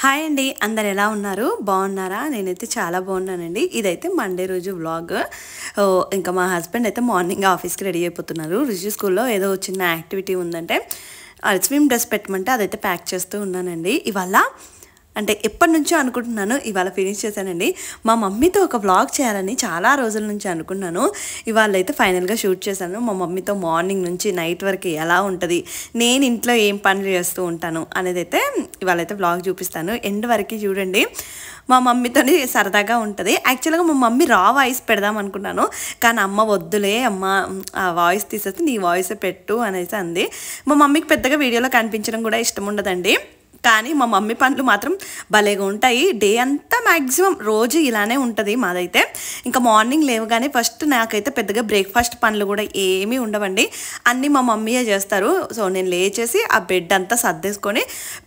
Hi అండి, అందరు ఎలా ఉన్నారు? బాగున్నారా? నేనైతే చాలా బాగున్నానండి. ఇదైతే మండే రోజు వ్లాగ్. ఇంకా మా హస్బెండ్ అయితే మార్నింగ్ ఆఫీస్కి రెడీ అయిపోతున్నారు. రిషి స్కూల్లో ఏదో చిన్న యాక్టివిటీ ఉందంటే స్విమ్ డ్రెస్ పెట్టమంటే అదైతే ప్యాక్ చేస్తూ ఉన్నానండి. ఇవాళ అంటే ఎప్పటి నుంచో అనుకుంటున్నాను, ఇవాళ ఫినిష్ చేశానండి. మా మమ్మీతో ఒక వ్లాగ్ చేయాలని చాలా రోజుల నుంచి అనుకున్నాను. ఇవాళ అయితే ఫైనల్గా షూట్ చేశాను. మా మమ్మీతో మార్నింగ్ నుంచి నైట్ వరకు ఎలా ఉంటుంది, నేను ఇంట్లో ఏం పనులు చేస్తూ ఉంటాను అనేది అయితే ఇవాళ అయితే వ్లాగ్ చూపిస్తాను. ఎండ్ వరకు చూడండి. మా మమ్మీతోని సరదాగా ఉంటుంది. యాక్చువల్గా మా మమ్మీ రా వాయిస్ పెడదాం అనుకున్నాను, కానీ అమ్మ వద్దులే అమ్మ, ఆ వాయిస్ తీసేస్తే నీ వాయిసే పెట్టు అనేసి అంది. మా మమ్మీకి పెద్దగా వీడియోలో కనిపించడం కూడా ఇష్టం ఉండదండి, కానీ మా మమ్మీ పనులు మాత్రం భలేగా ఉంటాయి. డే అంతా మ్యాక్సిమం రోజు ఇలానే ఉంటుంది మాదైతే. ఇంకా మార్నింగ్ లేవగానే ఫస్ట్ నాకైతే పెద్దగా బ్రేక్ఫాస్ట్ పనులు కూడా ఏమీ ఉండవండి, అన్నీ మా మమ్మీయే చేస్తారు. సో నేను లేచేసి ఆ బెడ్ అంతా సర్దేసుకొని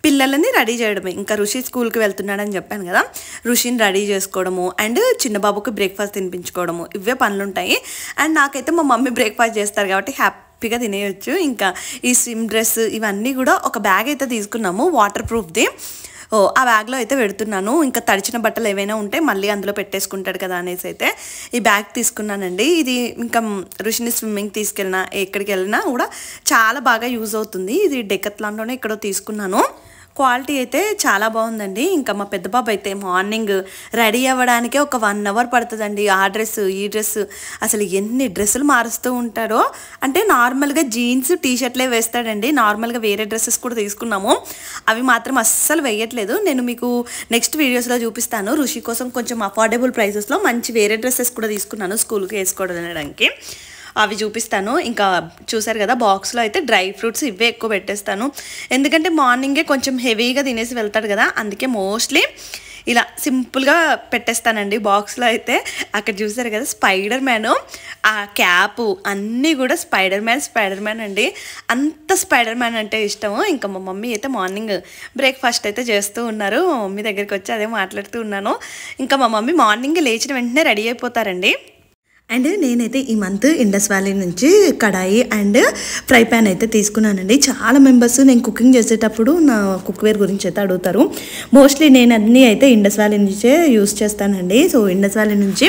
పిల్లలని రెడీ చేయడమే. ఇంకా ఋషి స్కూల్కి వెళ్తున్నాడని చెప్పాను కదా, ఋషిని రెడీ చేసుకోవడము అండ్ చిన్న బాబుకి బ్రేక్ఫాస్ట్ తినిపించుకోవడము, ఇవే పనులు ఉంటాయి. అండ్ నాకైతే మా మమ్మీ బ్రేక్ఫాస్ట్ చేస్తారు కాబట్టి హ్యాపీగా తినేయచ్చు. ఇంకా ఈ స్విమ్ డ్రెస్ ఇవన్నీ కూడా ఒక బ్యాగ్ అయితే తీసుకున్నాము, వాటర్ ప్రూఫ్ది. ఆ బ్యాగ్లో అయితే పెడుతున్నాను. ఇంకా తడిచిన బట్టలు ఏవైనా ఉంటే మళ్ళీ అందులో పెట్టేసుకుంటాడు కదా అనేసి అయితే ఈ బ్యాగ్ తీసుకున్నానండి. ఇది ఇంకా ఋషిని స్విమ్మింగ్ తీసుకెళ్ళినా ఎక్కడికి వెళ్ళినా కూడా చాలా బాగా యూజ్ అవుతుంది. ఇది డెకత్లాన్లోనే ఎక్కడో తీసుకున్నాను. క్వాలిటీ అయితే చాలా బాగుందండి. ఇంకా మా పెద్ద బాబు అయితే మార్నింగ్ రెడీ అవ్వడానికే ఒక 1 అవర్ పడుతుందండి. ఆ డ్రెస్ ఈ డ్రెస్, అసలు ఎన్ని డ్రెస్సులు మారుస్తూ ఉంటారో. అంటే నార్మల్గా జీన్స్ టీషర్ట్లే వేస్తాడండి. నార్మల్గా వేరే డ్రెస్సెస్ కూడా తీసుకున్నాము, అవి మాత్రం అస్సలు వేయట్లేదు. నేను మీకు నెక్స్ట్ వీడియోస్లో చూపిస్తాను. ఋషి కోసం కొంచెం అఫోర్డబుల్ ప్రైసెస్లో మంచి వేరే డ్రెస్సెస్ కూడా తీసుకున్నాను స్కూల్కి వేసుకోవడానికి, అవి చూపిస్తాను. ఇంకా చూసారు కదా, బాక్స్లో అయితే డ్రై ఫ్రూట్స్ ఇవే ఎక్కువ పెట్టేస్తాను, ఎందుకంటే మార్నింగే కొంచెం హెవీగా తినేసి వెళ్తాడు కదా, అందుకే మోస్ట్లీ ఇలా సింపుల్గా పెట్టేస్తానండి బాక్స్లో అయితే. అక్కడ చూసారు కదా స్పైడర్ మ్యాన్, ఆ క్యాపు అన్నీ కూడా స్పైడర్ మ్యాన్ అండి. అంత స్పైడర్ మ్యాన్ అంటే ఇష్టము. ఇంకా మా మమ్మీ అయితే మార్నింగ్ బ్రేక్ఫాస్ట్ అయితే చేస్తూ ఉన్నారు. మా మమ్మీ దగ్గరికి వచ్చి అదే మాట్లాడుతూ ఉన్నాను. ఇంకా మా మమ్మీ మార్నింగ్ లేచిన వెంటనే రెడీ అయిపోతారండి. అండ్ నేనైతే ఈ మంత్ ఇండస్ వ్యాలీ నుంచి కడాయి అండ్ ఫ్రై ప్యాన్ అయితే తీసుకున్నానండి. చాలా మెంబర్స్ నేను కుకింగ్ చేసేటప్పుడు నా కుక్వేర్ గురించి అయితే అడుగుతారు. మోస్ట్లీ నేను అన్నీ అయితే ఇండస్ వ్యాలీ నుంచే యూస్ చేస్తానండి. సో ఇండస్ వ్యాలీ నుంచి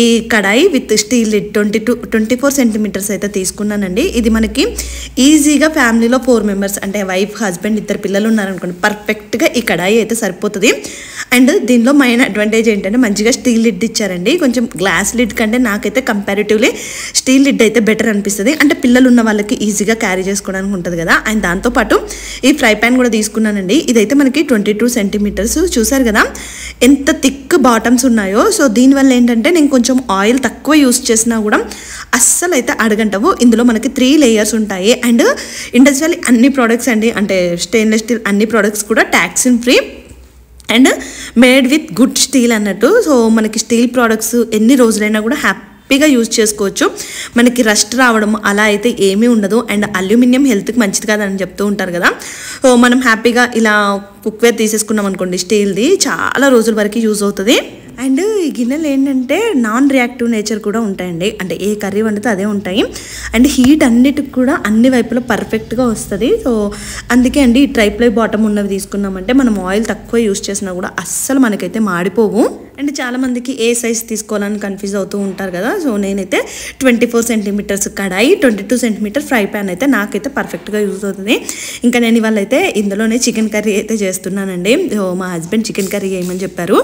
ఈ కడాయి విత్ స్టీల్ లిడ్ 24 సెంటీమీటర్స్ అయితే తీసుకున్నానండి. ఇది మనకి ఈజీగా ఫ్యామిలీలో 4 మెంబర్స్ అంటే వైఫ్, హస్బెండ్, 2 పిల్లలు ఉన్నారనుకోండి, పర్ఫెక్ట్గా ఈ కడాయి అయితే సరిపోతుంది. అండ్ దీనిలో మెయిన్ అడ్వాంటేజ్ ఏంటంటే మంచిగా స్టీల్ లిడ్ ఇచ్చారండి. కొంచెం గ్లాస్ లిడ్ కంటే నాకైతే కంపారిటివ్లీ స్టీల్ లిడ్ అయితే బెటర్ అనిపిస్తుంది. అంటే పిల్లలు ఉన్న వాళ్ళకి ఈజీగా క్యారీ చేసుకోవడానికి ఉంటుంది కదా. అండ్ దాంతోపాటు ఈ ఫ్రై ప్యాన్ కూడా తీసుకున్నానండి. ఇదైతే మనకి 22 సెంటీమీటర్స్. చూసారు కదా ఎంత థిక్ బాటమ్స్ ఉన్నాయో. సో దీనివల్ల ఏంటంటే నేను కొంచెం ఆయిల్ తక్కువ యూస్ చేసినా కూడా అస్సలు అయితే అడగంటవు. ఇందులో మనకి 3 లేయర్స్ ఉంటాయి. అండ్ ఇండస్ వ్యాలీ అన్ని ప్రోడక్ట్స్ అండి, అంటే స్టెయిన్లెస్ స్టీల్ అన్ని ప్రోడక్ట్స్ కూడా toxin free and made with good steel అన్నట్టు. సో మనకి స్టీల్ ప్రోడక్ట్స్ ఎన్ని రోజులైనా కూడా హ్యాపీగా యూజ్ చేసుకోవచ్చు. మనకి రస్ట్ రావడం అలా అయితే ఏమీ ఉండదు. అండ్ అల్యూమినియం హెల్త్కి మంచిది కాదని చెప్తూ ఉంటారు కదా. సో మనం హ్యాపీగా ఇలా కుక్వేర్ తీసేసుకున్నాం అనుకోండి స్టీల్ది, చాలా రోజుల వరకు యూజ్ అవుతుంది. అండ్ ఈ గిన్నెలు ఏంటంటే నాన్ రియాక్టివ్ నేచర్ కూడా ఉంటాయండి, అంటే ఏ కర్రీ వండితే అదే ఉంటాయి. అండ్ హీట్ అన్నిటికి కూడా అన్ని వైపులో పర్ఫెక్ట్గా వస్తుంది. సో అందుకే అండి ఈ ట్రైప్లై బాటమ్ ఉన్నవి తీసుకున్నామంటే మనం ఆయిల్ తక్కువ యూస్ చేసినా కూడా అస్సలు మనకైతే మాడిపోవు. అండ్ చాలామందికి ఏ సైజ్ తీసుకోవాలని కన్ఫ్యూజ్ అవుతూ ఉంటారు కదా. సో నేనైతే 24 సెంటీమీటర్స్ కడాయి, 22 సెంటీమీటర్ ఫ్రై ప్యాన్ అయితే నాకైతే పర్ఫెక్ట్గా యూజ్ అవుతుంది. ఇంకా నేను ఇవాళ అయితే ఇందులోనే చికెన్ కర్రీ అయితే చేస్తున్నానండి. సో మా హస్బెండ్ చికెన్ కర్రీ చేయమని చెప్పారు,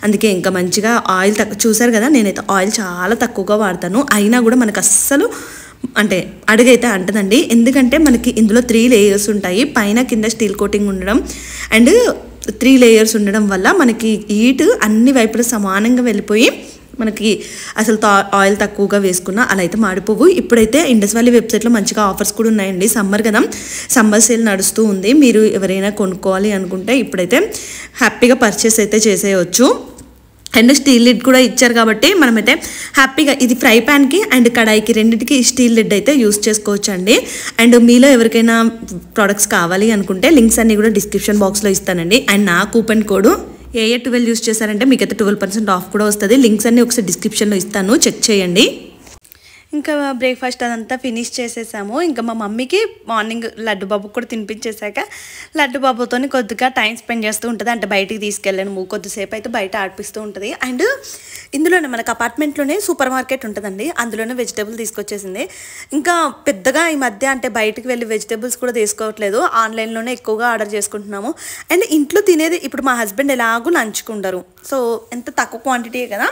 అందుకే ఇంకా మంచిగా ఆయిల్ చూసారు కదా, నేనైతే ఆయిల్ చాలా తక్కువగా వాడతాను. అయినా కూడా మనకు అస్సలు అంటే అడుగైతే అంటదండి, ఎందుకంటే మనకి ఇందులో 3 లేయర్స్ ఉంటాయి. పైన కింద స్టీల్ కోటింగ్ ఉండడం అండ్ 3 లేయర్స్ ఉండడం వల్ల మనకి హీట్ అన్ని వైపులు సమానంగా వెళ్ళిపోయి మనకి అసలు ఆయిల్ తక్కువగా వేసుకున్నా అలా అయితే మాడిపోవు. ఇప్పుడైతే ఇండస్ వ్యాలీ వెబ్సైట్లో మంచిగా ఆఫర్స్ కూడా ఉన్నాయండి. సమ్మర్ కదా, సమ్మర్ సేల్ నడుస్తూ ఉంది. మీరు ఎవరైనా కొనుక్కోవాలి అనుకుంటే ఇప్పుడైతే హ్యాపీగా పర్చేస్ అయితే చేసేయచ్చు. అండ్ స్టీల్ లిడ్ కూడా ఇచ్చారు కాబట్టి మనమైతే హ్యాపీగా ఇది ఫ్రై ప్యాన్కి అండ్ కడాయికి రెండింటికి స్టీల్ లిడ్ అయితే యూస్ చేసుకోవచ్చు అండి. అండ్ మీలో ఎవరికైనా ప్రోడక్ట్స్ కావాలి అనుకుంటే లింక్స్ అన్నీ కూడా డిస్క్రిప్షన్ బాక్స్లో ఇస్తానండి. అండ్ నా కూపన్ కోడ్ AA12 యూస్ చేశారంటే మీకైతే 12% ఆఫ్ కూడా వస్తుంది. లింక్స్ అన్నీ ఒకసారి డిస్క్రిప్షన్లో ఇస్తాను, చెక్ చేయండి. ఇంకా బ్రేక్ఫాస్ట్ అదంతా ఫినిష్ చేసేసాము. ఇంకా మా మమ్మీకి మార్నింగ్ లడ్డు బాబుకి కూడా తినిపించేశాక లడ్డు బాబుతో కొద్దిగా టైం స్పెండ్ చేస్తూ ఉంటుంది. అంటే బయటికి తీసుకెళ్ళాను, కొద్దిసేపు అయితే బయట ఆడిపిస్తూ ఉంటుంది. అండ్ ఇందులోనే మనకు అపార్ట్మెంట్లోనే సూపర్ మార్కెట్ ఉంటుందండి, అందులోనే వెజిటేబుల్ తీసుకొచ్చేసింది. ఇంకా పెద్దగా ఈ మధ్య అంటే బయటికి వెళ్ళి వెజిటేబుల్స్ కూడా తీసుకోవట్లేదు, ఆన్లైన్లోనే ఎక్కువగా ఆర్డర్ చేసుకుంటున్నాము. అండ్ ఇంట్లో తినేది ఇప్పుడు మా హస్బెండ్ ఎలాగూ నంచుకుంటారు, సో ఎంత తక్కువ క్వాంటిటీయే కదా,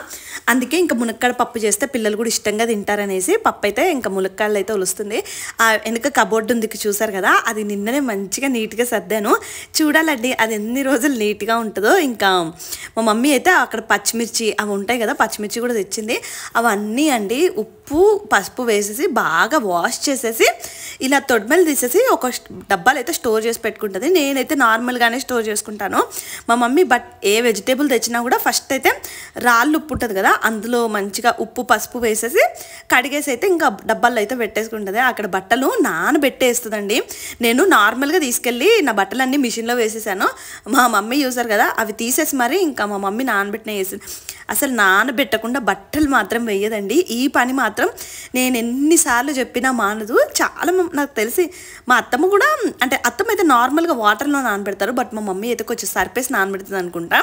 అందుకే ఇంకా మునక్కాడ పప్పు చేస్తే పిల్లలు కూడా ఇష్టంగా తింటారనేసి పప్పు అయితే ఇంకా ములక్కాడలు అయితే ఒలుస్తుంది. ఆ వెనక కబోర్డ్ ఉంది చూసారు కదా, అది నిన్ననే మంచిగా నీట్గా సర్దాను. చూడాలండి అది ఎన్ని రోజులు నీట్గా ఉంటుందో. ఇంకా మా మమ్మీ అయితే అక్కడ పచ్చిమిర్చి అవి ఉంటాయి కదా, పచ్చిమిర్చి కూడా తెచ్చింది. అవన్నీ అండి ఉప్పు పసుపు వేసేసి బాగా వాష్ చేసేసి ఇలా తొడిమెలు తీసేసి ఒక డబ్బాలు అయితే స్టోర్ చేసి పెట్టుకుంటుంది. నేనైతే నార్మల్గానే స్టోర్ చేసుకుంటాను. మా మమ్మీ ఏ వెజిటేబుల్ తెచ్చినా కూడా ఫస్ట్ అయితే రాళ్ళు ఉప్పు ఉంటుంది కదా, అందులో మంచిగా ఉప్పు పసుపు వేసేసి కడిగేసి అయితే ఇంకా డబ్బాల్లో అయితే పెట్టేసుకుంటుంది. అక్కడ బట్టలు నానబెట్టేస్తుందండి. నేను నార్మల్గా తీసుకెళ్ళి నా బట్టలన్నీ మిషన్లో వేసేసాను. మా మమ్మీ చూసారు కదా, అవి తీసేసి మరి ఇంకా మా మమ్మీ నానబెట్టిన వేసింది. అసలు నానబెట్టకుండా బట్టలు మాత్రం వేయదండి. ఈ పని మాత్రం నేను ఎన్నిసార్లు చెప్పినా మానదు. చాలా నాకు తెలిసి మా అత్తమ్మ కూడా, అంటే అత్తమ్మ అయితే నార్మల్గా వాటర్లో నానబెడతారు, బట్ మా మమ్మీ అయితే కొంచెం సర్పేసి నానబెడుతుంది అనుకుంటా.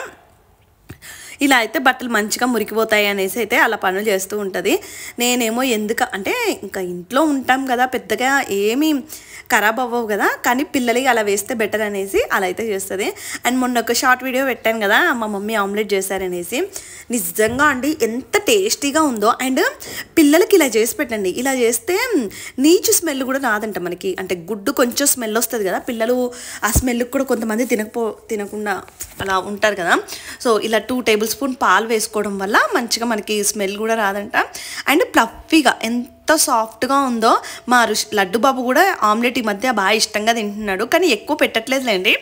ఇలా అయితే బట్టలు మంచిగా మురికిపోతాయి అనేసి అయితే అలా పనులు చేస్తూ ఉంటుంది. నేనేమో అంటే ఇంకా ఇంట్లో ఉంటాం కదా, పెద్దగా ఏమీ ఖరాబ్ అవ్వవు కదా, కానీ పిల్లలకి అలా వేస్తే బెటర్ అనేసి అలా అయితే చేస్తుంది. అండ్ మొన్న ఒక షార్ట్ వీడియో పెట్టాను కదా, మా మమ్మీ ఆమ్లెట్ చేశారనేసి. నిజంగా అండి ఎంత టేస్టీగా ఉందో. అండ్ పిల్లలకి ఇలా చేసి పెట్టండి, ఇలా చేస్తే నీచు స్మెల్ కూడా రాదంట మనకి. అంటే గుడ్డు కొంచెం స్మెల్ వస్తుంది కదా, పిల్లలు ఆ స్మెల్కి కూడా కొంతమంది తినకుండా అలా ఉంటారు కదా. సో ఇలా 2 టేబుల్ స్పూన్ పాలు వేసుకోవడం వల్ల మంచిగా మనకి స్మెల్ కూడా రాదంట. అండ్ ప్లఫీగా ఎంత సాఫ్ట్గా ఉందో. మా లడ్డు బాబు కూడా ఆమ్లెట్ ఈ మధ్య బాగా ఇష్టంగా తింటున్నాడు, కానీ ఎక్కువ పెట్టట్లేదులేండి.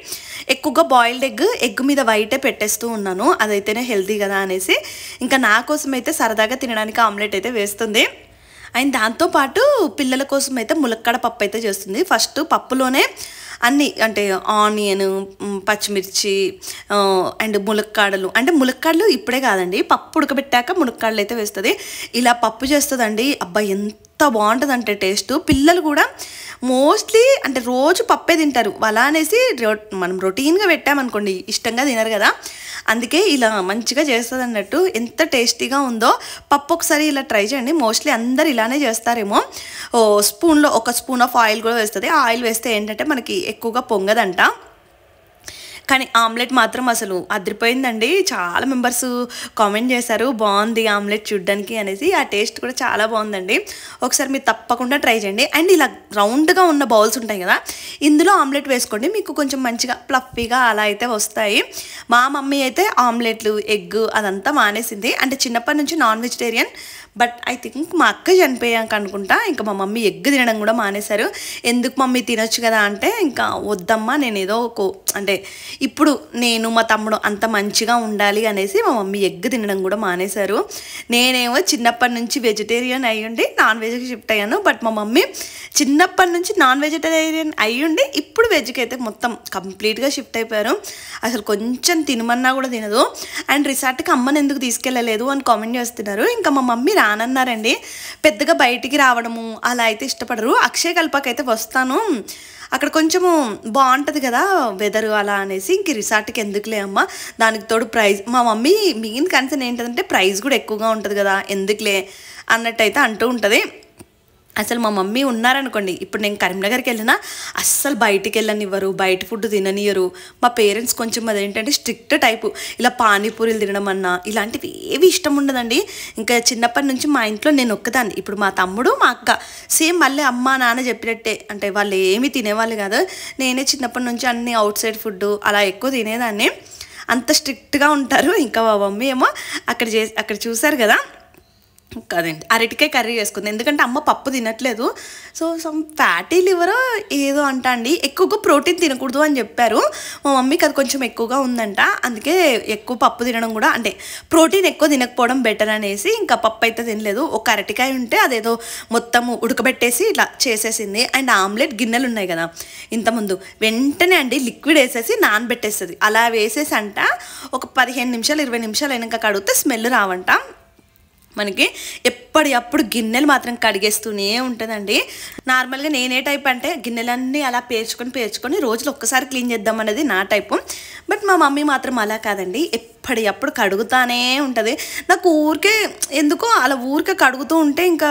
ఎక్కువగా బాయిల్డ్ ఎగ్ మీద వైటే పెట్టేస్తూ ఉన్నాను, అదైతేనే హెల్తీ కదా అనేసి. ఇంకా నా కోసం అయితే సరదాగా తినడానికి ఆమ్లెట్ అయితే వేస్తుంది. అండ్ దాంతోపాటు పిల్లల కోసం అయితే ములక్కాడ పప్పు అయితే చేస్తుంది. ఫస్ట్ పప్పులోనే అన్నీ అంటే ఆనియన్, పచ్చిమిర్చి అండ్ ములక్కాడలు. అంటే ములక్కాడలు ఇప్పుడే కాదండి, పప్పు ఉడకబెట్టాక ములక్కాడలు అయితే వేస్తుంది. ఇలా పప్పు చేస్తుందండి. అబ్బాయి ఎంత బాగుంటుందంటే టేస్ట్. పిల్లలు కూడా మోస్ట్లీ అంటే రోజు పప్పే తింటారు. అలా అనేసి మనం రొటీన్గా పెట్టామనుకోండి ఇష్టంగా తినరు కదా, అందుకే ఇలా మంచిగా చేస్తుంది అన్నట్టు. ఎంత టేస్టీగా ఉందో. పప్పు ఒకసారి ఇలా ట్రై చేయండి. మోస్ట్లీ అందరు ఇలానే చేస్తారేమో. స్పూన్లో 1 స్పూన్ ఆఫ్ ఆయిల్ కూడా వేస్తుంది. ఆ ఆయిల్ వేస్తే ఏంటంటే మనకి ఎక్కువగా పొంగదంట. కానీ ఆమ్లెట్ మాత్రం అసలు అదిరిపోయిందండి. చాలా మెంబర్స్ కామెంట్ చేశారు బాగుంది ఆమ్లెట్ చూడ్డానికి అనేసి. ఆ టేస్ట్ కూడా చాలా బాగుందండి. ఒకసారి మీరు తప్పకుండా ట్రై చేయండి. అండ్ ఇలా రౌండ్గా ఉన్న బౌల్స్ ఉంటాయి కదా, ఇందులో ఆమ్లెట్ వేసుకోండి, మీకు కొంచెం మంచిగా ప్లఫీగా అలా అయితే వస్తాయి. మా మమ్మీ అయితే ఆమ్లెట్లు ఎగ్ అదంతా మానేసింది. అంటే చిన్నప్పటి నుంచి non vegetarian, but I think మా అక్క చనిపోయాక అనుకుంటా ఇంకా మా మమ్మీ ఎగ్ తినడం కూడా మానేశారు. ఎందుకు మమ్మీ తినొచ్చు కదా అంటే, ఇంకా వద్దమ్మా నేను ఏదో అంటే ఇప్పుడు నేను మా తమ్ముడు అంత మంచిగా ఉండాలి అనేసి మా మమ్మీ ఎగ్ తినడం కూడా మానేశారు. నేనేమో చిన్నప్పటి నుంచి వెజిటేరియన్ అయ్యుండి నాన్ వెజ్కి షిఫ్ట్ అయ్యాను, బట్ మా మమ్మీ చిన్నప్పటి నుంచి నాన్ వెజిటేరియన్ అయ్యుండి ఇప్పుడు వెజ్కి అయితే మొత్తం కంప్లీట్గా షిఫ్ట్ అయిపోయారు. అసలు కొంచెం తినమన్నా కూడా తినదు. అండ్ రిసార్ట్కి అమ్మని ఎందుకు తీసుకెళ్ళలేదు అని కామెంట్ చేస్తున్నారు. ఇంకా మా మమ్మీ రానన్నారండి. పెద్దగా బయటికి రావడము అలా అయితే ఇష్టపడరు. అక్షయ కల్పకి అయితే వస్తాను, అక్కడ కొంచెము బాగుంటుంది కదా వెదర్ అలా అనేసి ఇంక రిసార్ట్కి ఎందుకులే అమ్మ, దానికి తోడు ప్రైజ్. మా మమ్మీ మెయిన్ కన్సర్న్ ఏంటంటే ప్రైస్ కూడా ఎక్కువగా ఉంటుంది కదా, ఎందుకులే అన్నట్టయితే అంటూ ఉంటుంది. అసలు మా మమ్మీ ఉన్నారనుకోండి, ఇప్పుడు నేను కరీంనగర్కి వెళ్ళినా అస్సలు బయటికి వెళ్ళనివ్వరు, బయట ఫుడ్ తిననియరు. మా పేరెంట్స్ కొంచెం అదేంటంటే స్ట్రిక్ట్ టైపు. ఇలా పానీపూరీలు తినడం అన్నా ఇలాంటివి ఏవి ఇష్టం ఉండదండి. ఇంకా చిన్నప్పటి నుంచి మా ఇంట్లో నేను ఒక్కదాన్ని. ఇప్పుడు మా తమ్ముడు మా అక్క సేమ్ మళ్ళీ అమ్మ నాన్న చెప్పినట్టే, అంటే వాళ్ళు ఏమీ తినేవాళ్ళు కాదు. నేనే చిన్నప్పటి నుంచి అన్ని అవుట్ సైడ్ ఫుడ్ అలా ఎక్కువ తినేదాన్ని. అంత స్ట్రిక్ట్గా ఉంటారు. ఇంకా మా మమ్మీ ఏమో అక్కడ చూసారు కదా, కదండి అరటికాయ కర్రీ చేసుకుంది. ఎందుకంటే అమ్మ పప్పు తినట్లేదు, సో సమ్ ఫ్యాటీ లివర్ ఏదో అంట అండి, ఎక్కువగా ప్రోటీన్ తినకూడదు అని చెప్పారు. మా మమ్మీకి అది కొంచెం ఎక్కువగా ఉందంట, అందుకే ఎక్కువ పప్పు తినడం కూడా అంటే ప్రోటీన్ ఎక్కువ తినకపోవడం బెటర్ అనేసి ఇంకా పప్పు అయితే తినలేదు. ఒక అరటికాయ ఉంటే అదేదో మొత్తం ఉడకబెట్టేసి ఇట్లా చేసేసింది. అండ్ ఆమ్లెట్ గిన్నెలు ఉన్నాయి కదా, ఇంతకుముందు వెంటనే అండి లిక్విడ్ వేసేసి నానబెట్టేస్తుంది. అలా వేసేసి అంట ఒక 15 నిమిషాలు 20 నిమిషాలు అయినాక కడిగితే స్మెల్ రావంట. మనకి ఎప్పటికప్పుడు గిన్నెలు మాత్రం కడిగేస్తూనే ఉంటుందండి. నార్మల్గా నేనే టైప్ అంటే గిన్నెలన్నీ అలా పేర్చుకొని రోజులు ఒక్కసారి క్లీన్ చేద్దాం అనేది నా టైపు. బట్ మా మమ్మీ మాత్రం అలా కాదండి, ఎప్పటికప్పుడు కడుగుతానే ఉంటుంది. నాకు ఊరికే ఎందుకో అలా ఊరికే కడుగుతూ ఉంటే ఇంకా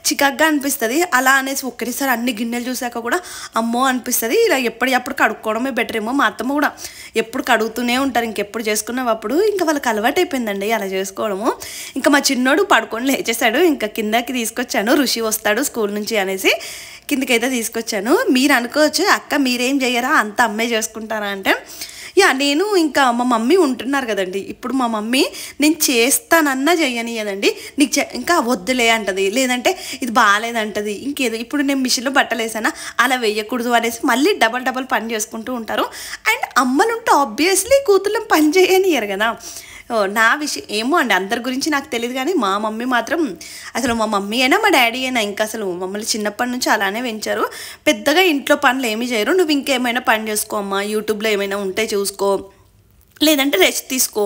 చికాగ్గా అనిపిస్తుంది. అలా అనేసి ఒక్కటిసారి అన్ని గిన్నెలు చూసాక కూడా అమ్మో అనిపిస్తుంది. ఇలా ఎప్పటికప్పుడు కడుక్కోవడమే బెటర్ ఏమో. మా అత్తమ్మ కూడా ఎప్పుడు కడుగుతూనే ఉంటారు, ఇంకెప్పుడు చేసుకున్నప్పుడు ఇంకా వాళ్ళకి అలవాటు అయిపోయిందండి అలా చేసుకోవడము. ఇంకా మా చిన్నోడు పడుకొని లేచేసాడు, ఇంకా కిందకి తీసుకొచ్చాను, ఋషి వస్తాడు స్కూల్ నుంచి అనేసి కిందకైతే తీసుకొచ్చాను. మీరు అనుకోవచ్చు అక్క మీరేం చేయరా అంత అమ్మే చేసుకుంటారా అంటే, నేను ఇంకా మా మమ్మీ ఉంటున్నారు కదండి, ఇప్పుడు మా మమ్మీ నేను చేస్తానన్నా చెయ్యనియదండి, నీకు ఇంకా వద్దులే అంటది, లేదంటే ఇది బాగాలేదంటది, ఇంకేదో ఇప్పుడు నేను మిషన్లో బట్టలు వేసానా అలా వేయకూడదు అనేసి మళ్ళీ డబల్ పని చేసుకుంటూ ఉంటారు. అండ్ అమ్మలుంటే ఆబ్వియస్లీ కూతుర్లను పని చేయనియరు కదా. నా విషయం ఏమో అండి, అందరి గురించి నాకు తెలియదు, కానీ మా మమ్మీ మాత్రం అసలు మా మమ్మీ అయినా మా డాడీ అయినా ఇంకా అసలు మమ్మల్ని చిన్నప్పటి నుంచి అలానే పెంచారు. పెద్దగా ఇంట్లో పనులు ఏమీ చేయరు, నువ్వు ఇంకేమైనా పని చేసుకో అమ్మా, యూట్యూబ్లో ఏమైనా ఉంటే చూసుకో, లేదంటే రెస్ట్ తీసుకో,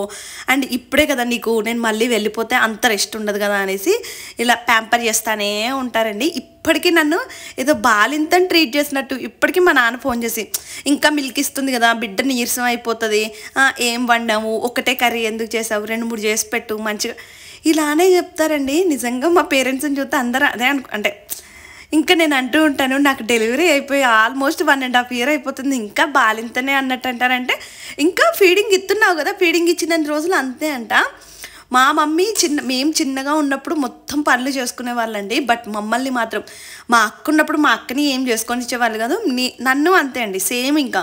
అండ్ ఇప్పుడే కదా నీకు నేను మళ్ళీ వెళ్ళిపోతే అంత రెస్ట్ ఉండదు కదా అనేసి ఇలా ప్యాంపర్ చేస్తానే ఉంటారండి. ఇప్పటికీ నన్ను ఏదో బాలింతని ట్రీట్ చేసినట్టు ఇప్పటికీ మా నాన్న ఫోన్ చేసి ఇంకా మిల్క్ ఇస్తుంది కదా బిడ్డ నీరసం అయిపోతుంది, ఏం వండాము, ఒకటే కర్రీ ఎందుకు చేసావు, 2-3 చేసి పెట్టు మంచిగా, ఇలానే చెప్తారండి. నిజంగా మా పేరెంట్స్ని చూస్తే అందరూ అదే అంటే ఇంకా నేను అంటూ ఉంటాను, నాకు డెలివరీ అయిపోయి ఆల్మోస్ట్ 1.5 year అయిపోతుంది, ఇంకా బాలింతనే అన్నట్టు అంటారంటే, ఇంకా ఫీడింగ్ ఇస్తున్నావు కదా, ఫీడింగ్ ఇచ్చిన రోజులు అంతే అంట. మా మమ్మీ మేము చిన్నగా ఉన్నప్పుడు మొత్తం పనులు చేసుకునే వాళ్ళండి. బట్ మమ్మల్ని మాత్రం మా అక్క ఉన్నప్పుడు మా అక్కని ఏం చేసుకొని ఇచ్చేవాళ్ళు కాదు, నన్ను అంతే అండి సేమ్. ఇంకా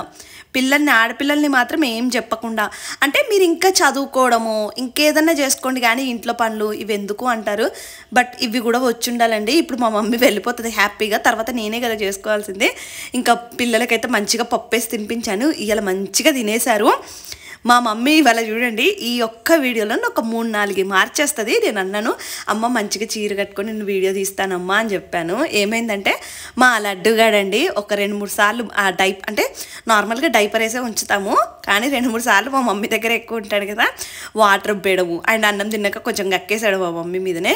ఆడపిల్లల్ని మాత్రం ఏం చెప్పకుండా, అంటే మీరు ఇంకా చదువుకోవడము ఇంకేదన్నా చేసుకోండి కానీ ఇంట్లో పనులు ఇవి ఎందుకు అంటారు. బట్ ఇవి కూడా వచ్చి ఉండాలండి. ఇప్పుడు మా మమ్మీ వెళ్ళిపోతుంది హ్యాపీగా, తర్వాత నేనే కదా చేసుకోవాల్సిందే. ఇంకా పిల్లలకైతే మంచిగా పప్పేసి తినిపించాను, ఇవాళ మంచిగా తినేశారు. మా మమ్మీ ఇవాళ చూడండి ఈ ఒక్క వీడియోలో ఒక 3-4 మార్చేస్తుంది. నేను అన్నాను అమ్మ మంచిగా చీర కట్టుకొని నేను వీడియో తీస్తానమ్మా అని చెప్పాను. ఏమైందంటే మా లడ్డుగాడండి ఒక 2-3 సార్లు ఆ అంటే నార్మల్గా డైపర్ వేసే ఉంచుతాము, కానీ 2-3 సార్లు మా మమ్మీ దగ్గర ఎక్కువ ఉంటాడు కదా, వాటర్ ఉబ్బేయడము అండ్ అన్నం తిన్నాక కొంచెం గక్కేసాడు మా మమ్మీ మీదనే.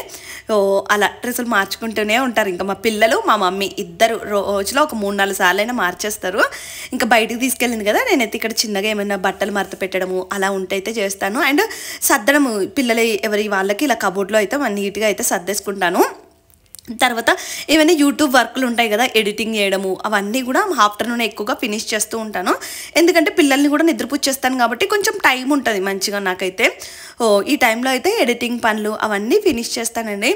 అలా డ్రెస్సులు మార్చుకుంటూనే ఉంటారు. ఇంకా మా పిల్లలు మా మమ్మీ ఇద్దరు రోజులో ఒక 3-4 సార్లు అయినా మార్చేస్తారు. ఇంకా బయటికి తీసుకెళ్ళింది కదా, నేనైతే ఇక్కడ చిన్నగా ఏమైనా బట్టలు మడత పెట్టడము అలా ఉంటే అయితే చేస్తాను. అండ్ సర్దడము పిల్లలు ఎవరి వాళ్ళకి ఇలా కబోర్డ్లో అయితే నీట్గా అయితే సర్దేసుకుంటాను. తర్వాత ఏమైనా యూట్యూబ్ వర్క్లు ఉంటాయి కదా ఎడిటింగ్ చేయడము అవన్నీ కూడా ఆఫ్టర్నూన్ ఎక్కువగా ఫినిష్ చేస్తూ ఉంటాను. ఎందుకంటే పిల్లల్ని కూడా నిద్రపుచ్చేస్తాను కాబట్టి కొంచెం టైం ఉంటుంది మంచిగా నాకైతే. ఈ టైంలో అయితే ఎడిటింగ్ పనులు అవన్నీ ఫినిష్ చేస్తానండి.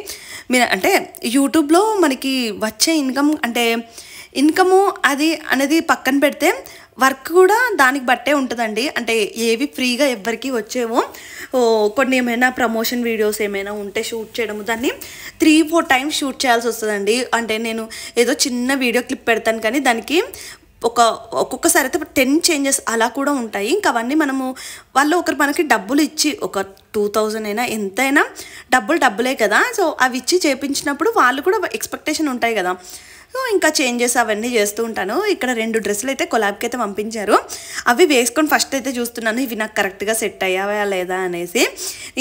మీరు అంటే యూట్యూబ్లో మనకి వచ్చే ఇన్కము అది అనేది పక్కన పెడితే వర్క్ కూడా దానికి బట్టే ఉంటుందండి. అంటే ఏవి ఫ్రీగా ఎవ్వరికి వచ్చేవో కొన్ని ఏమైనా ప్రమోషన్ వీడియోస్ ఏమైనా ఉంటే షూట్ చేయడము దాన్ని 3-4 times షూట్ చేయాల్సి వస్తుందండి. అంటే నేను ఏదో చిన్న వీడియో క్లిప్ పెడతాను కానీ దానికి ఒక్కొక్కసారి అయితే 10 changes అలా కూడా ఉంటాయి. ఇంకా అవన్నీ వాళ్ళు ఒకరు మనకి డబ్బులు ఇచ్చి ఒక 2000 అయినా ఎంతైనా డబ్బులే కదా, సో అవి ఇచ్చి చేయించినప్పుడు వాళ్ళు కూడా ఎక్స్పెక్టేషన్ ఉంటాయి కదా. ఇంకా చేంజెస్ అవన్నీ చేస్తూ ఉంటాను. ఇక్కడ 2 డ్రెస్సులు అయితే కొలాబ్కి అయితే పంపించారు. అవి వేసుకొని ఫస్ట్ అయితే చూస్తున్నాను ఇవి నాకు కరెక్ట్గా సెట్ అయ్యావా లేదా అనేసి.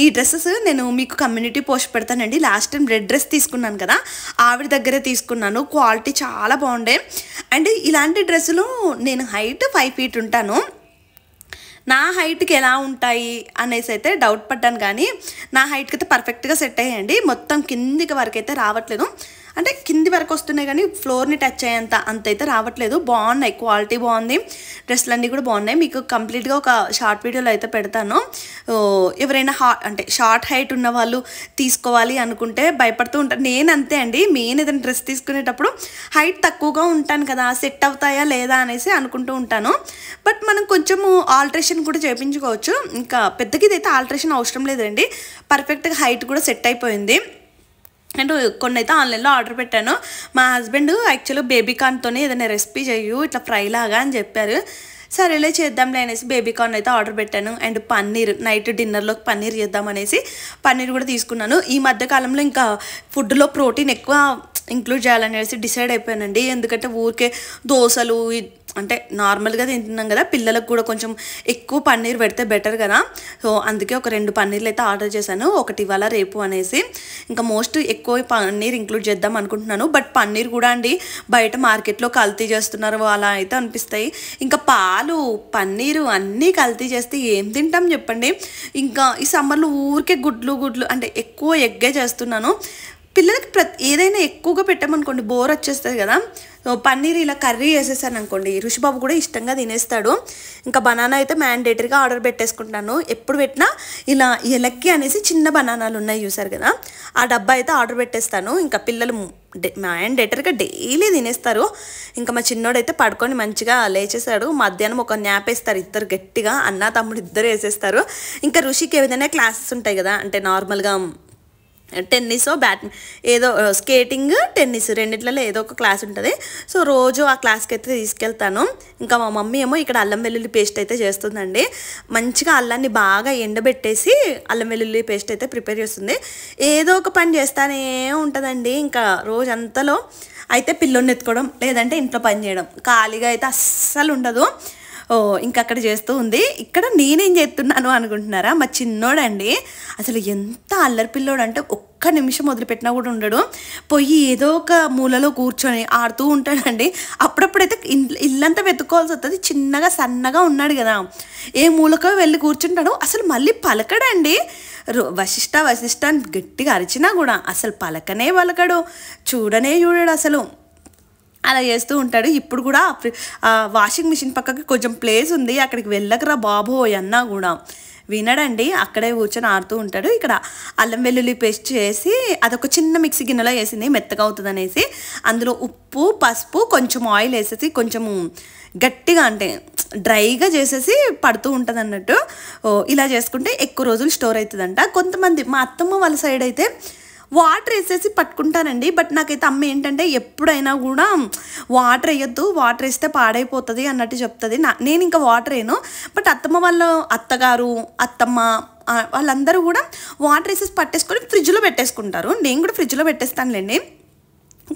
ఈ డ్రెస్సెస్ నేను మీకు కమ్యూనిటీ పోస్ట్ పెడతానండి. లాస్ట్ టైం రెడ్ డ్రెస్ తీసుకున్నాను కదా, ఆవిడ దగ్గరే తీసుకున్నాను, క్వాలిటీ చాలా బాగుండే. అండ్ ఇలాంటి డ్రెస్సులు నేను హైట్ 5 feet ఉంటాను, నా హైట్కి ఎలా ఉంటాయి అనేసి అయితే డౌట్ పడ్డాను, కానీ నా హైట్కి అయితే పర్ఫెక్ట్గా సెట్ అయ్యాయండి. మొత్తం కిందికి వరకు అయితే రావట్లేదు, అంటే కింది వరకు వస్తున్నాయి కానీ ఫ్లోర్ని టచ్ అయ్యేంత అయితే రావట్లేదు. బాగున్నాయి, క్వాలిటీ బాగుంది, డ్రెస్సులన్నీ కూడా బాగున్నాయి. మీకు కంప్లీట్గా ఒక షార్ట్ వీడియోలో అయితే పెడతాను. ఎవరైనా షార్ట్ హైట్ ఉన్న వాళ్ళు తీసుకోవాలి అనుకుంటే భయపడుతూ ఉంటారు. నేను అంతే అండి, మెయిన్ ఏదైనా డ్రెస్ తీసుకునేటప్పుడు హైట్ తక్కువగా ఉంటాను కదా, సెట్ అవుతాయా లేదా అనేసి అనుకుంటూ ఉంటాను. బట్ మనం కొంచెము ఆల్ట్రేషన్ కూడా చేయించుకోవచ్చు. ఇంకా పెద్దగా ఇదైతే ఆల్ట్రేషన్ అవసరం లేదండి, పర్ఫెక్ట్గా హైట్ కూడా సెట్ అయిపోయింది. అండ్ కొన్ని అయితే ఆన్లైన్లో ఆర్డర్ పెట్టాను. మా హస్బెండ్ యాక్చువల్గా బేబీకార్న్తోనే ఏదైనా రెసిపీ చేయు ఇట్లా ఫ్రై లాగా అని చెప్పారు. సరేలే చేద్దాంలే అనేసి బేబీకార్న్ అయితే ఆర్డర్ పెట్టాను. అండ్ పన్నీర్ నైట్ డిన్నర్లోకి పన్నీర్ చేద్దామనేసి పన్నీర్ కూడా తీసుకున్నాను. ఈ మధ్యకాలంలో ఇంకా ఫుడ్లో ప్రోటీన్ ఎక్కువ ఇంక్లూడ్ చేయాలనేసి డిసైడ్ అయిపోయానండి. ఎందుకంటే ఊరికే దోశలు అంటే నార్మల్గా తింటున్నాం కదా, పిల్లలకు కూడా కొంచెం ఎక్కువ పన్నీర్ పెడితే బెటర్ కదా. సో అందుకే ఒక 2 పన్నీర్లు అయితే ఆర్డర్ చేశాను, ఒకటి ఇవాళ రేపు అనేసి. ఇంకా మోస్ట్ ఎక్కువ పన్నీర్ ఇంక్లూడ్ చేద్దాం అనుకుంటున్నాను. బట్ పన్నీర్ కూడా అండి బయట మార్కెట్లో కల్తీ చేస్తున్నారు అలా అయితే అనిపిస్తాయి. ఇంకా పాలు పన్నీరు అన్నీ కల్తీ చేస్తే ఏం తింటాం చెప్పండి. ఇంకా ఈ సమ్మర్లో ఊరికే గుడ్లు అంటే ఎక్కువ ఎగ్గే చేస్తున్నాను. పిల్లలకి ఏదైనా ఎక్కువగా పెట్టామనుకోండి బోర్ వచ్చేస్తుంది కదా. సో పన్నీర్ ఇలా కర్రీ వేసేసాను అనుకోండి, రుషిబాబు కూడా ఇష్టంగా తినేస్తాడు. ఇంకా బనానా అయితే మ్యాండేటరీగా ఆర్డర్ పెట్టేసుకుంటాను. ఎప్పుడు పెట్టినా ఇలా ఎలక్కి అనేసి చిన్న బనానాలు ఉన్నాయి చూసారు కదా, ఆ డబ్బా అయితే ఆర్డర్ పెట్టేస్తాను. ఇంకా పిల్లలు మ్యాండేటరీగా డైలీ తినేస్తారు. ఇంకా మా చిన్నోడైతే పడుకొని మంచిగా లేచేసాడు. మధ్యాహ్నం ఒక న్యాప్ వేస్తారు ఇద్దరు గట్టిగా, అన్న తమ్ముడు ఇద్దరు వేసేస్తారు. ఇంకా రుషికి ఏదైనా క్లాసెస్ ఉంటాయి కదా, అంటే నార్మల్గా టెన్నిస్ ఏదో స్కేటింగ్ టెన్నిస్ రెండిట్లలో ఏదో ఒక క్లాస్ ఉంటుంది. సో రోజు ఆ క్లాస్కి అయితే తీసుకెళ్తాను. ఇంకా మా మమ్మీ ఏమో ఇక్కడ అల్లం వెల్లుల్లి పేస్ట్ అయితే చేస్తుందండి. మంచిగా అల్లాన్ని బాగా ఎండబెట్టేసి అల్లం వెల్లుల్లి పేస్ట్ అయితే ప్రిపేర్ చేస్తుంది. ఏదో ఒక పని చేస్తానే ఉంటుందండి. ఇంకా రోజంతలో అయితే పిల్లోని ఎత్తుకోవడం లేదంటే ఇంట్లో పని చేయడం, ఖాళీగా అయితే అస్సలు ఉండదు. ఇంకా అక్కడ చేస్తూ ఉంది. ఇక్కడ నేనేం చేస్తున్నాను అనుకుంటున్నారా, మా చిన్నోడండి అసలు ఎంత అల్లరి పిల్లోడు అంటే ఒక్క నిమిషం వదిలిపెట్టినా కూడా ఉండడు. పోయి ఏదో ఒక మూలలో కూర్చొని ఆడుతూ ఉంటాడండి. అప్పుడప్పుడైతే ఇల్లంతా వెతుక్కోవాల్సి వస్తుంది. చిన్నగా సన్నగా ఉన్నాడు కదా, ఏ మూలకో వెళ్ళి కూర్చుంటాడు. అసలు మళ్ళీ పలకడండి. వశిష్ట అని గట్టిగా అరిచినా కూడా అసలు పలకడు, చూడడు అసలు. అలా చేస్తూ ఉంటాడు. ఇప్పుడు కూడా వాషింగ్ మిషన్ పక్కకి కొంచెం ప్లేస్ ఉంది, అక్కడికి వెళ్ళకరా బాబోయ్ అన్నా కూడా వినడండి. అక్కడే కూర్చొని ఆడుతూ ఉంటాడు. ఇక్కడ అల్లం వెల్లుల్లి పేస్ట్ చేసి అదొక చిన్న మిక్సీ గిన్నెలో వేసింది మెత్తగా అవుతుంది అనేసి. అందులో ఉప్పు పసుపు కొంచెం ఆయిల్ వేసేసి కొంచెం గట్టిగా అంటే డ్రైగా చేసేసి పడుతూ ఉంటుంది అన్నట్టు. ఇలా చేసుకుంటే ఎక్కువ రోజులు స్టోర్ అవుతుందంట. కొంతమంది మా అత్తమ్మ వాళ్ళ సైడ్ అయితే వాటర్ వేసేసి పట్టుకుంటానండి. బట్ నాకైతే అమ్మ ఏంటంటే ఎప్పుడైనా కూడా వాటర్ వేయొద్దు, వాటర్ వేస్తే పాడైపోతుంది అన్నట్టు చెప్తుంది. నేను ఇంకా వాటర్ వేయను. బట్ అత్తమ్మ వాళ్ళ అత్తమ్మ వాళ్ళందరూ కూడా వాటర్ వేసేసి పట్టేసుకొని ఫ్రిడ్జ్లో పెట్టేసుకుంటారు. నేను కూడా ఫ్రిడ్జ్లో పెట్టేస్తానులేండి.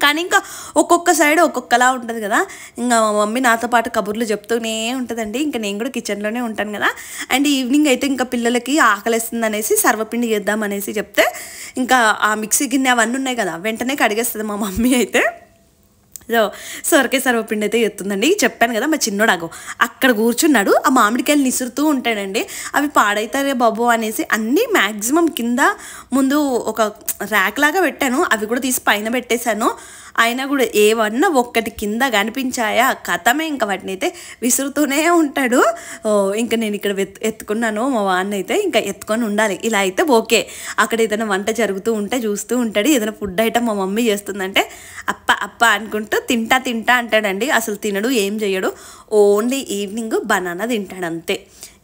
కానీ ఇంకా ఒక్కొక్క సైడ్ ఒక్కొక్కలా ఉంటుంది కదా. ఇంకా మా మమ్మీ నాతో పాటు కబుర్లు చెప్తూనే ఉంటుందండి. ఇంకా నేను కూడా కిచెన్లోనే ఉంటాను కదా. అండ్ ఈవినింగ్ అయితే ఇంకా పిల్లలకి ఆకలిస్తుంది అనేసి సర్వపిండి చేద్దాం అనేసి చెప్తే ఇంకా ఆ మిక్సీ గిన్నె అవన్నీ ఉన్నాయి కదా వెంటనే కడిగేస్తుంది మా మమ్మీ అయితే. సొరకాయ సర్వపిండి అయితే ఎత్తుందండి. చెప్పాను కదా మా చిన్నోడాగో అక్కడ కూర్చున్నాడు, ఆ మామిడికాయలు నిసురుతూ ఉంటాడండి. అవి పాడైతారే బాబు అనేసి అన్నీ మ్యాక్సిమం కింద ముందు ఒక ర్యాక్ లాగా పెట్టాను, అవి కూడా తీసి పైన పెట్టేశాను. అయినా కూడా ఏమన్నా ఒక్కటి కింద కనిపించాయా కథమే, ఇంకా వాటిని అయితే విసురుతూనే ఉంటాడు. ఇంకా నేను ఇక్కడ ఎత్తుకున్నాను, మా వాడిని అయితే ఇంకా ఎత్తుకొని ఉండాలి. ఇలా అయితే ఓకే. అక్కడ ఏదైనా వంట జరుగుతూ ఉంటే చూస్తూ ఉంటాడు. ఏదైనా ఫుడ్ ఐటమ్ మా మమ్మీ చేస్తుందంటే అప్ప అనుకుంటూ తింటా అంటాడండి. అసలు తినడు, ఏం చేయడు. ఓన్లీ ఈవినింగ్ బనానా తింటాడు అంతే.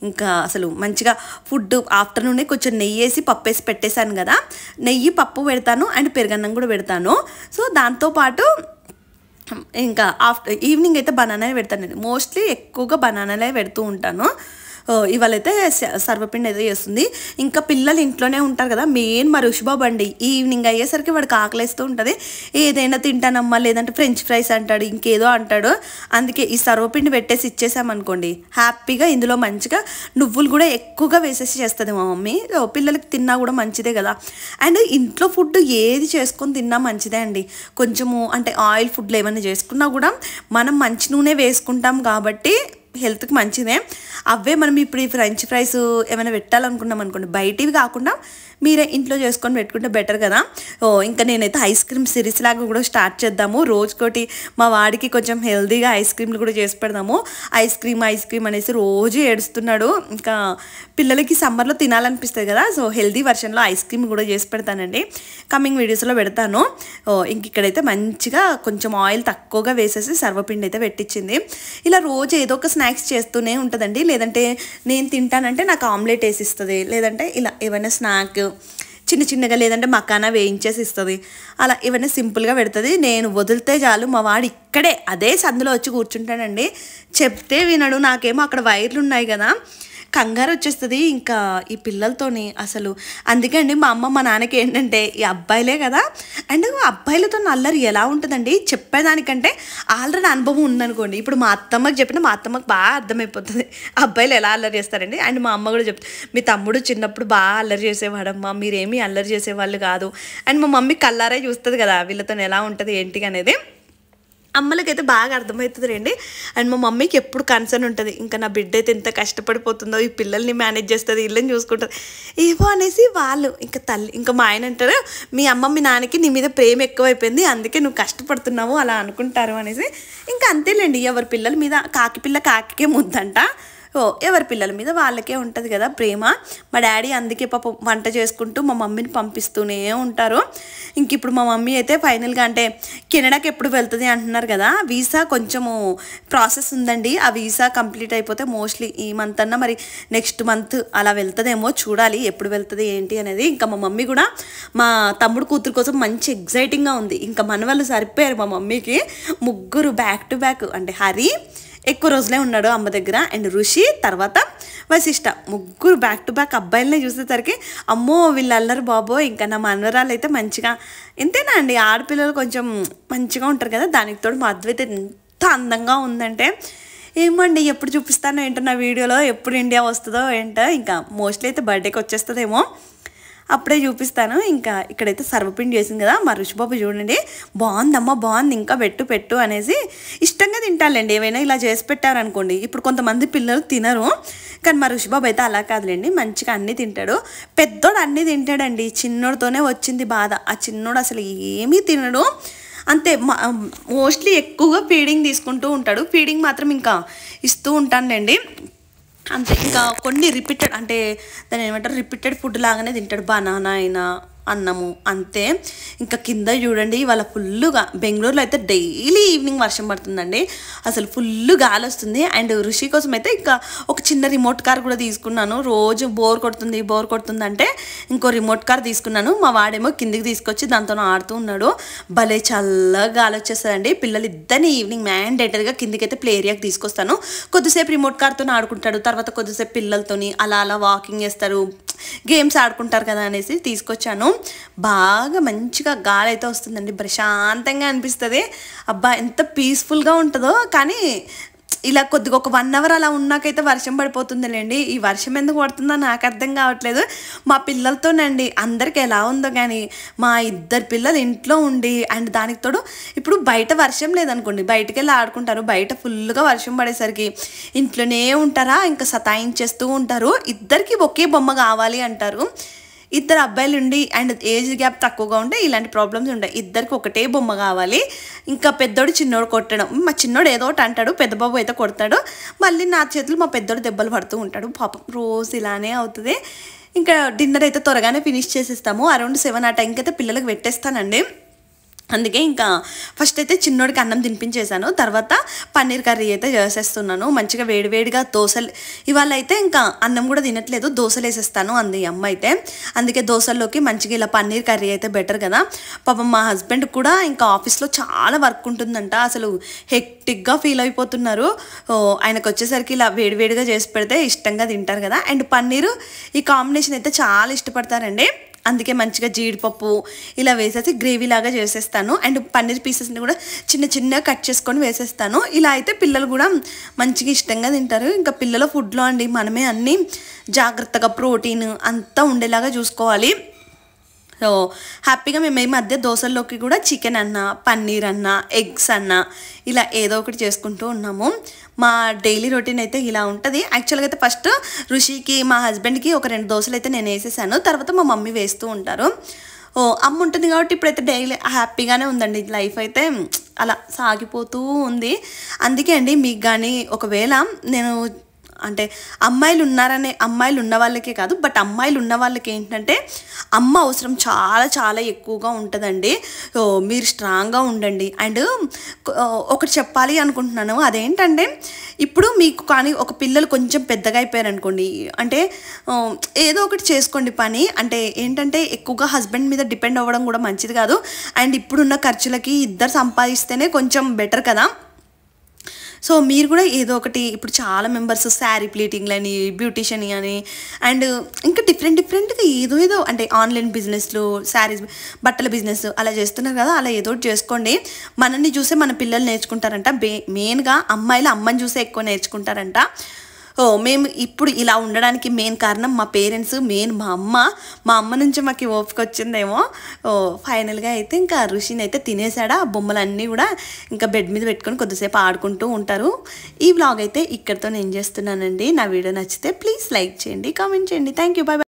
ఇంకా అసలు మంచిగా ఫుడ్ ఆఫ్టర్నూనే కొంచెం నెయ్యి వేసి పప్పు వేసి పెట్టేశాను కదా, నెయ్యి పప్పు పెడతాను అండ్ పెరుగన్నం కూడా పెడతాను. సో దాంతోపాటు ఇంకా ఈవినింగ్ అయితే బనానానే పెడతానండి. మోస్ట్లీ ఎక్కువగా బనానాలే పెడుతూ ఉంటాను. ఇవాళైతే సర్వపిండి అయితే చేస్తుంది. ఇంకా పిల్లలు ఇంట్లోనే ఉంటారు కదా, మెయిన్ మా రుషిబాబు అండి. ఈవినింగ్ అయ్యేసరికి వాడికి ఆకలిస్తూ ఉంటుంది. ఏదైనా తింటానమ్మా, లేదంటే ఫ్రెంచ్ ఫ్రైస్ అంటాడు, ఇంకేదో అంటాడు. అందుకే ఈ సర్వపిండి పెట్టేసి ఇచ్చేసామనుకోండి హ్యాపీగా ఇందులో మంచిగా నువ్వులు కూడా ఎక్కువగా వేసేసి చేస్తుంది మా మమ్మీ. పిల్లలకి తిన్నా కూడా మంచిదే కదా. అండ్ ఇంట్లో ఫుడ్ ఏది చేసుకొని తిన్నా మంచిదే అండి. కొంచెము అంటే ఆయిల్ ఫుడ్లు ఏమైనా చేసుకున్నా కూడా మనం మంచి నూనె వేసుకుంటాం కాబట్టి హెల్త్కి మంచిదే. అవే మనం ఇప్పుడు ఈ ఫ్రెంచ్ ఫ్రైస్ ఏమైనా పెట్టాలనుకున్నాం అనుకోండి, బయటివి కాకుండా మీరే ఇంట్లో చేసుకొని పెట్టుకుంటే బెటర్ కదా. ఇంకా నేనైతే ఐస్ క్రీమ్ సిరీస్ లాగా కూడా స్టార్ట్ చేద్దాము. రోజుకోటి మా వాడికి కొంచెం హెల్తీగా ఐస్ క్రీమ్లు కూడా చేసి పెడదాము. ఐస్ క్రీమ్ అనేసి రోజు ఏడుస్తున్నాడు. ఇంకా పిల్లలకి సమ్మర్లో తినాలనిపిస్తుంది కదా, సో హెల్తీ వర్షన్లో ఐస్ క్రీమ్ కూడా చేసి పెడతానండి. కమింగ్ వీడియోస్లో పెడతాను. ఇంక ఇక్కడైతే మంచిగా కొంచెం ఆయిల్ తక్కువగా వేసేసి సర్వపిండి అయితే పెట్టించింది. ఇలా రోజు ఏదో ఒక స్నాక్స్ చేస్తూనే ఉంటుందండి. లేదంటే నేను తింటానంటే నాకు ఆమ్లెట్ వేసి ఇస్తుంది, లేదంటే ఇలా ఏమైనా స్నాక్ చిన్నగా లేదంటే మకానా వేయించేసి ఇస్తుంది. అలా ఏమైనా సింపుల్గా పెడుతుంది. నేను వదిలితే చాలు మా వాడు ఇక్కడే అదే సందులో వచ్చి కూర్చుంటాడండి. చెప్తే వినడు. నాకేమో అక్కడ వైర్లు ఉన్నాయి కదా, కంగారు వచ్చేస్తుంది ఇంకా ఈ పిల్లలతోని అసలు. అందుకే అండి మా అమ్మ మా నాన్నకి ఏంటంటే ఈ అబ్బాయిలే కదా, అండ్ అబ్బాయిలతో అల్లరి ఎలా ఉంటుందండి చెప్పేదానికంటే ఆల్రెడీ అనుభవం ఉందనుకోండి. ఇప్పుడు మా అత్తమ్మకి చెప్పిన మా అత్తమ్మకి బాగా అర్థమైపోతుంది అబ్బాయిలు ఎలా అల్లరి చేస్తారండి. అండ్ మా అమ్మ కూడా చెప్తుంది, మీ తమ్ముడు చిన్నప్పుడు బాగా అల్లరి చేసేవాడమ్మా, మీరేమీ అల్లరి చేసేవాళ్ళు కాదు. అండ్ మా మమ్మీ కల్లారే చూస్తుంది కదా వీళ్ళతో ఎలా ఉంటుంది ఏంటి అనేది. అమ్మలకైతే బాగా అర్థమవుతుంది రండి. అండ్ మా మమ్మీకి ఎప్పుడు కన్సర్న్ ఉంటుంది, ఇంకా నా బిడ్డ అయితే ఎంత కష్టపడిపోతుందో, ఈ పిల్లల్ని మేనేజ్ చేస్తుంది, ఇళ్ళని చూసుకుంటుంది ఏవో అనేసి వాళ్ళు. ఇంకా తల్లి ఇంకా మా ఆయన అంటారు, మీ అమ్మ మీ నాన్నకి నీ మీద ప్రేమ ఎక్కువైపోయింది, అందుకే నువ్వు కష్టపడుతున్నావు అలా అనుకుంటారు అనేసి. ఇంకా అంతేలేండి, ఎవరి పిల్లల మీద కాకి పిల్ల కాకికే ముద్దంట. ఎవరి పిల్లల మీద వాళ్ళకే ఉంటుంది కదా ప్రేమ. మా డాడీ అందుకే పాప వంట చేసుకుంటూ మా మమ్మీని పంపిస్తూనే ఉంటారు. ఇంక ఇప్పుడు మా మమ్మీ అయితే ఫైనల్గా అంటే కెనడాకి ఎప్పుడు వెళ్తుంది అంటున్నారు కదా, వీసా కొంచెము ప్రాసెస్ ఉందండి. ఆ వీసా కంప్లీట్ అయిపోతే మోస్ట్లీ ఈ మంత్ అన్నా మరి నెక్స్ట్ మంత్ అలా వెళ్తుందేమో, చూడాలి ఎప్పుడు వెళ్తుంది ఏంటి అనేది. ఇంకా మా మమ్మీ కూడా మా తమ్ముడు కూతురు కోసం మంచి ఎగ్జైటింగ్గా ఉంది. ఇంకా మన వాళ్ళు సరిపోయారు మా మమ్మీకి, ముగ్గురు బ్యాక్ టు బ్యాక్. అంటే హరి ఎక్కువ రోజులే ఉన్నాడు అమ్మ దగ్గర, అండ్ ఋషి తర్వాత వశిష్ట, ముగ్గురు బ్యాక్ టు బ్యాక్ అబ్బాయిలనే చూసేసరికి అమ్మో వీళ్ళు అల్లరు బాబో. ఇంకా నా మనవరాలు అయితే మంచిగా, ఎంతేనా అండి ఆడపిల్లలు కొంచెం మంచిగా ఉంటారు కదా, దానికి తోడు మా అద్వైత ఎంత అందంగా ఉందంటే ఏమండి ఎప్పుడు చూపిస్తానో ఏంటో నా వీడియోలో, ఎప్పుడు ఇండియా వస్తుందో ఏంటో. ఇంకా మోస్ట్లీ అయితే బర్త్డేకి వచ్చేస్తుందేమో, అప్పుడే చూపిస్తాను. ఇంకా ఇక్కడైతే సర్వపిండి చేసింది కదా మా రుషిబాబు, చూడండి బాగుందమ్మా బాగుంది ఇంకా పెట్టు పెట్టు అనేసి ఇష్టంగా తింటాలండి. ఏవైనా ఇలా చేసి పెట్టారనుకోండి, ఇప్పుడు కొంతమంది పిల్లలు తినరు, కానీ మా రుషిబాబు అయితే అలా కాదులేండి, మంచిగా అన్నీ తింటాడు. పెద్దోడు అన్నీ తింటాడండి, చిన్నోడితోనే వచ్చింది బాధ. ఆ చిన్నోడు అసలు ఏమీ తినడు, అంతే. మోస్ట్లీ ఎక్కువగా ఫీడింగ్ తీసుకుంటూ ఉంటాడు, ఫీడింగ్ మాత్రం ఇంకా ఇస్తూ ఉంటానులేండి అంతే. ఇంకా కొన్ని రిపీటెడ్ అంటే దాన్ని ఏమంటారు రిపీటెడ్ ఫుడ్ లాగానే తింటాడు, బనానా అయినా అన్నము అంతే. ఇంకా కింద చూడండి వాళ్ళ ఫుల్గా, బెంగళూరులో అయితే డైలీ ఈవినింగ్ వర్షం పడుతుందండి, అసలు ఫుల్ గాలి వస్తుంది. అండ్ ఋషి కోసం అయితే ఇంకా ఒక చిన్న రిమోట్ కార్ కూడా తీసుకున్నాను. రోజు బోర్ కొడుతుంది అంటే ఇంకో రిమోట్ కార్ తీసుకున్నాను. మా వాడేమో కిందికి తీసుకొచ్చి దాంతో ఆడుతూ ఉన్నాడు. భలే చల్లగా గాలి వచ్చేస్తుందండి. పిల్లలు ఇద్దరిని ఈవినింగ్ మ్యాండేటరీగా కిందికైతే ప్లే ఏరియాకి తీసుకొస్తాను. కొద్దిసేపు రిమోట్ కార్తో ఆడుకుంటాడు, తర్వాత కొద్దిసేపు పిల్లలతోని అలా అలా వాకింగ్ చేస్తారు, గేమ్స్ ఆడుకుంటారు కదా అనేసి తీసుకొచ్చాను. బాగా మంచిగా గాలి అయితే వస్తుందండి, ప్రశాంతంగా అనిపిస్తుంది. అబ్బా ఎంత పీస్ఫుల్గా ఉంటుందో. కానీ ఇలా కొద్దిగా ఒక 1 అవర్ అలా ఉన్నాకైతే వర్షం పడిపోతుందిలేండి. ఈ వర్షం ఎందుకు పడుతుందో నాకు అర్థం కావట్లేదు. మా పిల్లలతోనండి అందరికి ఎలా ఉందో కానీ, మా 2 పిల్లలు ఇంట్లో ఉండి అండ్ దానికి తోడు ఇప్పుడు బయట వర్షం లేదనుకోండి, బయటకు వెళ్ళి ఆడుకుంటారు. బయట ఫుల్గా వర్షం పడేసరికి ఇంట్లోనే ఉంటారా, ఇంకా సతాయించేస్తూ ఉంటారు. ఇద్దరికి ఒకే బొమ్మ కావాలి అంటారు. 2 అబ్బాయిలు ఉండి అండ్ ఏజ్ గ్యాప్ తక్కువగా ఉంటే ఇలాంటి ప్రాబ్లమ్స్ ఉంటాయి. ఇద్దరికి ఒకటే బొమ్మ కావాలి. ఇంకా పెద్దోడు చిన్నోడు కొట్టడం, మా చిన్నోడు ఏదో ఒకటి అంటాడు, పెద్ద బాబు అయితే కొడతాడు. మళ్ళీ నా చేతులు మా పెద్దోడు దెబ్బలు పడుతూ ఉంటాడు. పాపం రోజు ఇలానే అవుతుంది. ఇంకా డిన్నర్ అయితే త్వరగానే ఫినిష్ చేసేస్తాము. అరౌండ్ 7 ఆ టైంకి అయితే పిల్లలకు పెట్టేస్తానండి. అందుకే ఇంకా ఫస్ట్ అయితే చిన్నోడికి అన్నం తినిపించేసాను, తర్వాత పన్నీర్ కర్రీ అయితే చేసేస్తున్నాను. మంచిగా వేడివేడిగా దోశలు, ఇవాళ అయితే ఇంకా అన్నం కూడా తినట్లేదు, దోశలు వేసేస్తాను అంది అమ్మ అయితే. అందుకే దోశల్లోకి మంచిగా ఇలా పన్నీర్ కర్రీ అయితే బెటర్ కదా. పాపం మా హస్బెండ్ కూడా ఇంకా ఆఫీస్లో చాలా వర్క్ ఉంటుందంట, అసలు హెక్టిక్గా ఫీల్ అయిపోతున్నారు. ఆయనకు వచ్చేసరికి ఇలా వేడివేడిగా చేసి పెడితే ఇష్టంగా తింటారు కదా. అండ్ పన్నీరు ఈ కాంబినేషన్ అయితే చాలా ఇష్టపడతారండి. అందుకే మంచిగా జీడిపప్పు ఇలా వేసేసి గ్రేవీ లాగా చేసేస్తాను. అండ్ పన్నీర్ పీసెస్ని కూడా చిన్న చిన్నగా కట్ చేసుకొని వేసేస్తాను. ఇలా అయితే పిల్లలు కూడా మంచిగా ఇష్టంగా తింటారు. ఇంకా పిల్లల ఫుడ్లో అండి మనమే అన్నీ జాగ్రత్తగా ప్రోటీన్ అంతా ఉండేలాగా చూసుకోవాలి. సో హ్యాపీగా మేము ఈ మధ్య దోశల్లోకి కూడా చికెన్ అన్న, పన్నీర్ అన్న, ఎగ్స్ అన్న ఇలా ఏదో ఒకటి చేసుకుంటూ ఉన్నాము. మా డైలీ రొటీన్ అయితే ఇలా ఉంటుంది. యాక్చువల్గా అయితే ఫస్ట్ ఋషికి మా హస్బెండ్కి ఒక 2 దోశలు అయితే నేను వేసేసాను, తర్వాత మా మమ్మీ వేస్తూ ఉంటారు. అమ్మ ఉంటుంది కాబట్టి ఇప్పుడైతే డైలీ హ్యాపీగానే ఉందండి, లైఫ్ అయితే అలా సాగిపోతూ ఉంది. అందుకే అండి మీకు కానీ ఒకవేళ నేను అంటే అమ్మాయిలు ఉన్న వాళ్ళకే కాదు, బట్ అమ్మాయిలు ఉన్న వాళ్ళకి ఏంటంటే అమ్మ అవసరం చాలా చాలా ఎక్కువగా ఉంటుందండి. సో మీరు స్ట్రాంగ్గా ఉండండి. అండ్ ఒకటి చెప్పాలి అనుకుంటున్నాను, అదేంటంటే ఇప్పుడు మీకు కానీ ఒక పిల్లలు కొంచెం పెద్దగా అయిపోయారు అనుకోండి, అంటే ఏదో ఒకటి చేసుకోండి పని. అంటే ఏంటంటే ఎక్కువగా హస్బెండ్ మీద డిపెండ్ అవ్వడం కూడా మంచిది కాదు. అండ్ ఇప్పుడున్న ఖర్చులకి ఇద్దరు సంపాదిస్తేనే కొంచెం బెటర్ కదా. సో మీరు కూడా ఏదో ఒకటి ఇప్పుడు చాలా మెంబర్స్ శారీ ప్లీటింగ్లని బ్యూటీషియన్ అని అండ్ ఇంకా డిఫరెంట్గా ఏదో అంటే ఆన్లైన్ బిజినెస్లు శారీస్ బట్టల బిజినెస్ అలా చేస్తున్నారు కదా, అలా ఏదో ఒకటి చేసుకోండి. మనల్ని చూసే మన పిల్లలు నేర్చుకుంటారంట. మెయిన్గా అమ్మాయిలు అమ్మని చూసే ఎక్కువ నేర్చుకుంటారంట. మేము ఇప్పుడు ఇలా ఉండడానికి మెయిన్ కారణం మా పేరెంట్స్, మెయిన్ మా అమ్మ నుంచి మాకు ఓపిక వచ్చిందేమో. ఫైనల్గా అయితే ఇంకా ఋషిని అయితే తినేసాడా. ఆ బొమ్మలన్నీ కూడా ఇంకా బెడ్ మీద పెట్టుకొని కొద్దిసేపు ఆడుకుంటూ ఉంటారు. ఈ వ్లాగ్ అయితే ఇక్కడితో నేను చేస్తున్నానండి. నా వీడియో నచ్చితే ప్లీజ్ లైక్ చేయండి, కామెంట్ చేయండి. Thank you, bye.